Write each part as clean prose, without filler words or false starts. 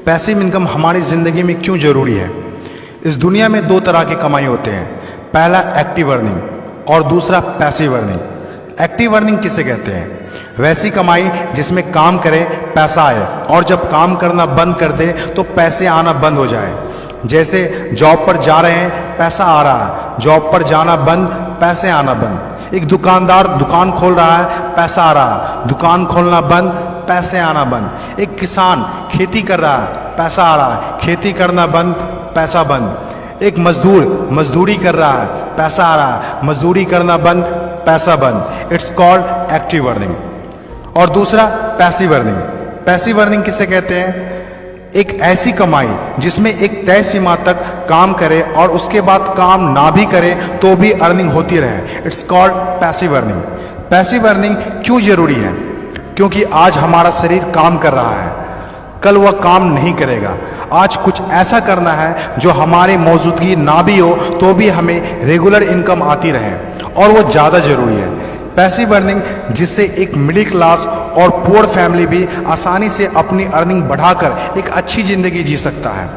Passive income हमारी ज़िंदगी में क्यों ज़रूरी है? इस दुनिया में दो तरह की कमाई होते हैं, पहला एक्टिव अर्निंग और दूसरा पैसिव अर्निंग। एक्टिव अर्निंग किसे कहते हैं? वैसी कमाई जिसमें काम करें पैसा आए और जब काम करना बंद कर दे तो पैसे आना बंद हो जाए। जैसे जॉब पर जा रहे हैं, पैसा आ रहा है, जॉब पर जाना बंद, पैसे आना बंद। एक दुकानदार दुकान खोल रहा है, पैसा आ रहा है, दुकान खोलना बंद, पैसे आना बंद। एक किसान खेती कर रहा है, पैसा आ रहा है, खेती करना बंद, पैसा बंद। एक मजदूर मजदूरी कर रहा है, पैसा आ रहा है, मजदूरी करना बंद, पैसा बंद। It's called active earning. और दूसरा पैसिव अर्निंग। पैसिव अर्निंग किसे कहते हैं? एक ऐसी कमाई जिसमें एक तय सीमा तक काम करे और उसके बाद काम ना भी करे तो भी अर्निंग होती रहे। It's called passive earning. Passive earning क्यों जरूरी है? क्योंकि आज हमारा शरीर काम कर रहा है, कल वह काम नहीं करेगा। आज कुछ ऐसा करना है जो हमारी मौजूदगी ना भी हो तो भी हमें रेगुलर इनकम आती रहे, और वो ज़्यादा ज़रूरी है। पैसिव अर्निंग जिससे एक मिडिल क्लास और पुअर फैमिली भी आसानी से अपनी अर्निंग बढ़ाकर एक अच्छी ज़िंदगी जी सकता है।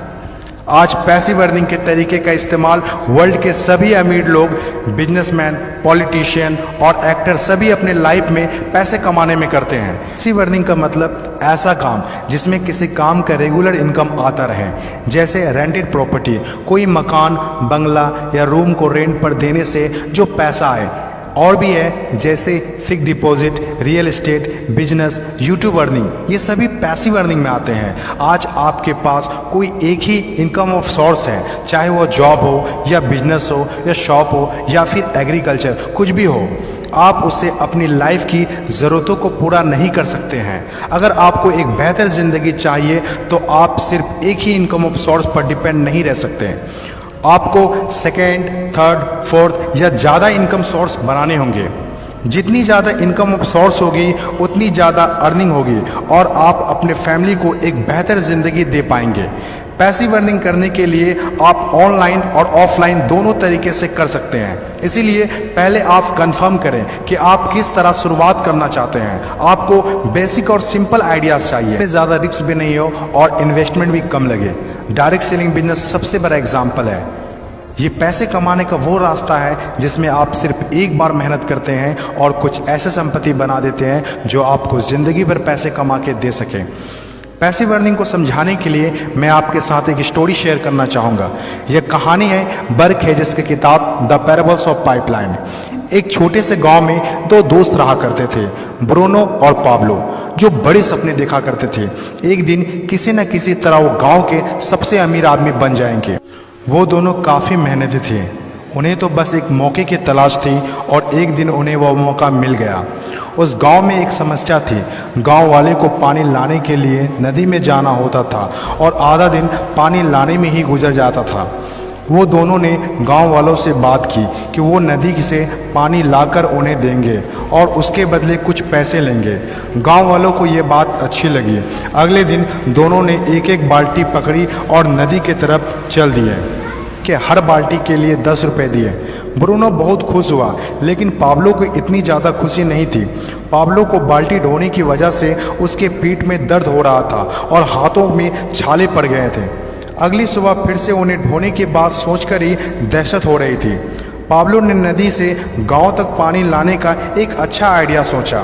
आज पैसिव अर्निंग के तरीके का इस्तेमाल वर्ल्ड के सभी अमीर लोग, बिजनेसमैन, पॉलिटिशियन और एक्टर सभी अपने लाइफ में पैसे कमाने में करते हैं। पैसिव अर्निंग का मतलब ऐसा काम जिसमें किसी काम का रेगुलर इनकम आता रहे, जैसे रेंटेड प्रॉपर्टी, कोई मकान, बंगला या रूम को रेंट पर देने से जो पैसा आए। और भी है जैसे fix deposit, real estate, business, YouTube earning, ये सभी पैसिव अर्निंग में आते हैं। आज आपके पास कोई एक ही इनकम ऑफ सोर्स है, चाहे वो जॉब हो या बिजनेस हो या शॉप हो या फिर एग्रीकल्चर, कुछ भी हो, आप उससे अपनी लाइफ की ज़रूरतों को पूरा नहीं कर सकते हैं। अगर आपको एक बेहतर ज़िंदगी चाहिए तो आप सिर्फ एक ही इनकम ऑफ सोर्स पर डिपेंड नहीं रह सकते। आपको सेकेंड, थर्ड, फोर्थ या ज़्यादा इनकम सोर्स बनाने होंगे। जितनी ज़्यादा इनकम ऑफ सोर्स होगी उतनी ज़्यादा अर्निंग होगी और आप अपने फैमिली को एक बेहतर ज़िंदगी दे पाएंगे। पैसिव अर्निंग करने के लिए आप ऑनलाइन और ऑफलाइन दोनों तरीके से कर सकते हैं। इसीलिए पहले आप कंफर्म करें कि आप किस तरह शुरुआत करना चाहते हैं। आपको बेसिक और सिंपल आइडियाज़ चाहिए, ज़्यादा रिस्क भी नहीं हो और इन्वेस्टमेंट भी कम लगे। डायरेक्ट सेलिंग बिजनेस सबसे बड़ा एग्जाम्पल है। ये पैसे कमाने का वो रास्ता है जिसमें आप सिर्फ एक बार मेहनत करते हैं और कुछ ऐसे संपत्ति बना देते हैं जो आपको ज़िंदगी भर पैसे कमा के दे सकें। पैसिव अर्निंग को समझाने के लिए मैं आपके साथ एक स्टोरी शेयर करना चाहूँगा। यह कहानी है बर्क हेजेस की किताब द पैराबल्स ऑफ पाइपलाइन। एक छोटे से गांव में दो दोस्त रहा करते थे, ब्रूनो और पाब्लो, जो बड़े सपने देखा करते थे। एक दिन किसी न किसी तरह वो गांव के सबसे अमीर आदमी बन जाएंगे। वो दोनों काफ़ी मेहनती थे, उन्हें तो बस एक मौके की तलाश थी और एक दिन उन्हें वह मौका मिल गया। उस गांव में एक समस्या थी। गांव वाले को पानी लाने के लिए नदी में जाना होता था और आधा दिन पानी लाने में ही गुजर जाता था। वो दोनों ने गांव वालों से बात की कि वो नदी से पानी लाकर उन्हें देंगे और उसके बदले कुछ पैसे लेंगे। गांव वालों को ये बात अच्छी लगी। अगले दिन दोनों ने एक एक बाल्टी पकड़ी और नदी की तरफ चल दिए कि हर बाल्टी के लिए 10 रुपये दिए। ब्रूनो बहुत खुश हुआ, लेकिन पाब्लो को इतनी ज़्यादा खुशी नहीं थी। पाब्लो को बाल्टी ढोने की वजह से उसके पीठ में दर्द हो रहा था और हाथों में छाले पड़ गए थे। अगली सुबह फिर से उन्हें ढोने की बात सोचकर ही दहशत हो रही थी। पाब्लो ने नदी से गांव तक पानी लाने का एक अच्छा आइडिया सोचा।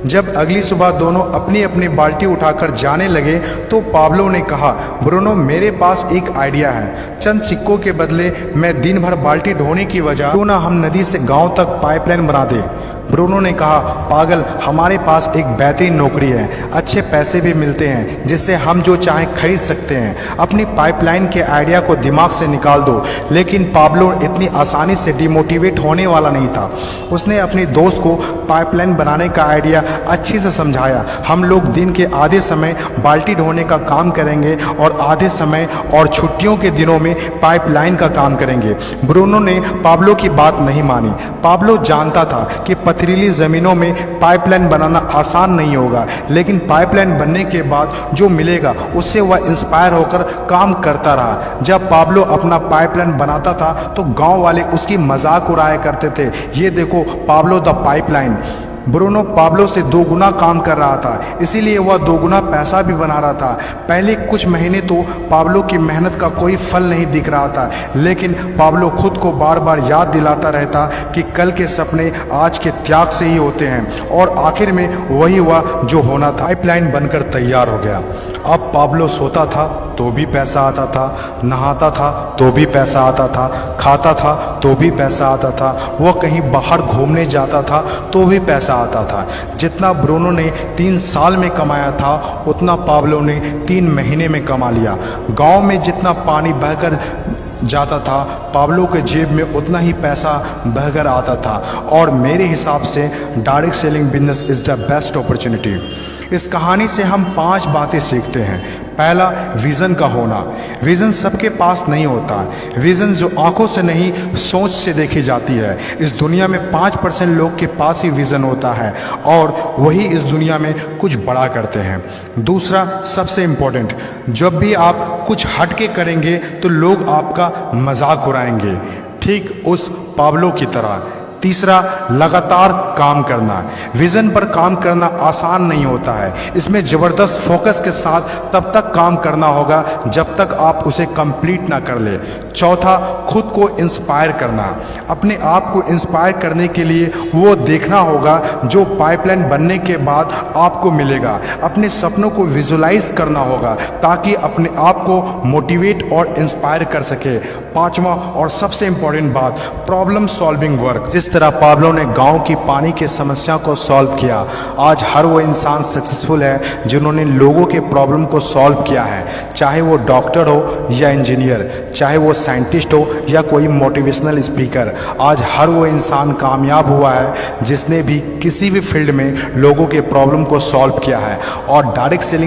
जब अगली सुबह दोनों अपनी अपनी बाल्टी उठाकर जाने लगे तो पाब्लो ने कहा, ब्रूनो मेरे पास एक आइडिया है। चंद सिक्कों के बदले मैं दिन भर बाल्टी ढोने की वजह क्यों ना हम नदी से गांव तक पाइपलाइन बना दें। ब्रूनो ने कहा, पागल, हमारे पास एक बेहतरीन नौकरी है, अच्छे पैसे भी मिलते हैं जिससे हम जो चाहें खरीद सकते हैं। अपनी पाइपलाइन के आइडिया को दिमाग से निकाल दो। लेकिन पाब्लो इतनी आसानी से डिमोटिवेट होने वाला नहीं था। उसने अपने दोस्त को पाइपलाइन बनाने का आइडिया अच्छे से समझाया। हम लोग दिन के आधे समय बाल्टी ढोने का काम करेंगे और आधे समय और छुट्टियों के दिनों में पाइपलाइन का काम करेंगे। ब्रूनो ने पाब्लो की बात नहीं मानी। पाब्लो जानता था कि पथरीली ज़मीनों में पाइपलाइन बनाना आसान नहीं होगा, लेकिन पाइपलाइन बनने के बाद जो मिलेगा उससे वह इंस्पायर होकर काम करता रहा। जब पाब्लो अपना पाइपलाइन बनाता था तो गांव वाले उसकी मजाक उड़ाया करते थे। ये देखो Pablo the pipeline. Bruno Pablo से 2 गुना काम कर रहा था, इसीलिए वह 2 गुना पैसा भी बना रहा था। पहले कुछ महीने तो पाब्लो की मेहनत का कोई फल नहीं दिख रहा था, लेकिन पाब्लो खुद को बार बार याद दिलाता रहता कि कल के सपने आज के त्याग से ही होते हैं, और आखिर में वही हुआ जो होना था। पाइपलाइन बनकर तैयार हो गया। अब पाब्लो सोता था तो भी पैसा आता था, नहाता था तो भी पैसा आता था, खाता था तो भी पैसा आता था, वह कहीं बाहर घूमने जाता था तो भी पैसा आता था। जितना ब्रूनो ने 3 साल में कमाया था उतना पाब्लो ने 3 महीने में कमा लिया। गांव में जितना पानी बहकर जाता था, पाब्लो के जेब में उतना ही पैसा बहकर आता था। और मेरे हिसाब से direct selling business is the best opportunity. इस कहानी से हम 5 बातें सीखते हैं। पहला, विज़न का होना। विज़न सबके पास नहीं होता। विज़न जो आंखों से नहीं सोच से देखी जाती है। इस दुनिया में 5% लोग के पास ही विज़न होता है और वही इस दुनिया में कुछ बड़ा करते हैं। दूसरा, सबसे इम्पोर्टेंट, जब भी आप कुछ हट के करेंगे तो लोग आपका मजाक उड़ाएंगे, ठीक उस पाब्लो की तरह। तीसरा, लगातार काम करना। विज़न पर काम करना आसान नहीं होता है। इसमें ज़बरदस्त फोकस के साथ तब तक काम करना होगा जब तक आप उसे कंप्लीट ना कर ले। चौथा, खुद को इंस्पायर करना। अपने आप को इंस्पायर करने के लिए वो देखना होगा जो पाइपलाइन बनने के बाद आपको मिलेगा। अपने सपनों को विजुलाइज करना होगा ताकि अपने आप को मोटिवेट और इंस्पायर कर सके। पांचवा और सबसे इम्पोर्टेंट बात, प्रॉब्लम सॉल्विंग वर्क। जिस तरह पाब्लो ने गांव की पानी की समस्या को सॉल्व किया, आज हर वो इंसान सक्सेसफुल है जिन्होंने लोगों के प्रॉब्लम को सॉल्व किया है। चाहे वो डॉक्टर हो या इंजीनियर, चाहे वो साइंटिस्ट हो या कोई मोटिवेशनल स्पीकर, आज हर वो इंसान कामयाब हुआ है जिसने भी किसी भी फील्ड में लोगों के प्रॉब्लम को सॉल्व किया है। और डायरेक्ट सेलिंग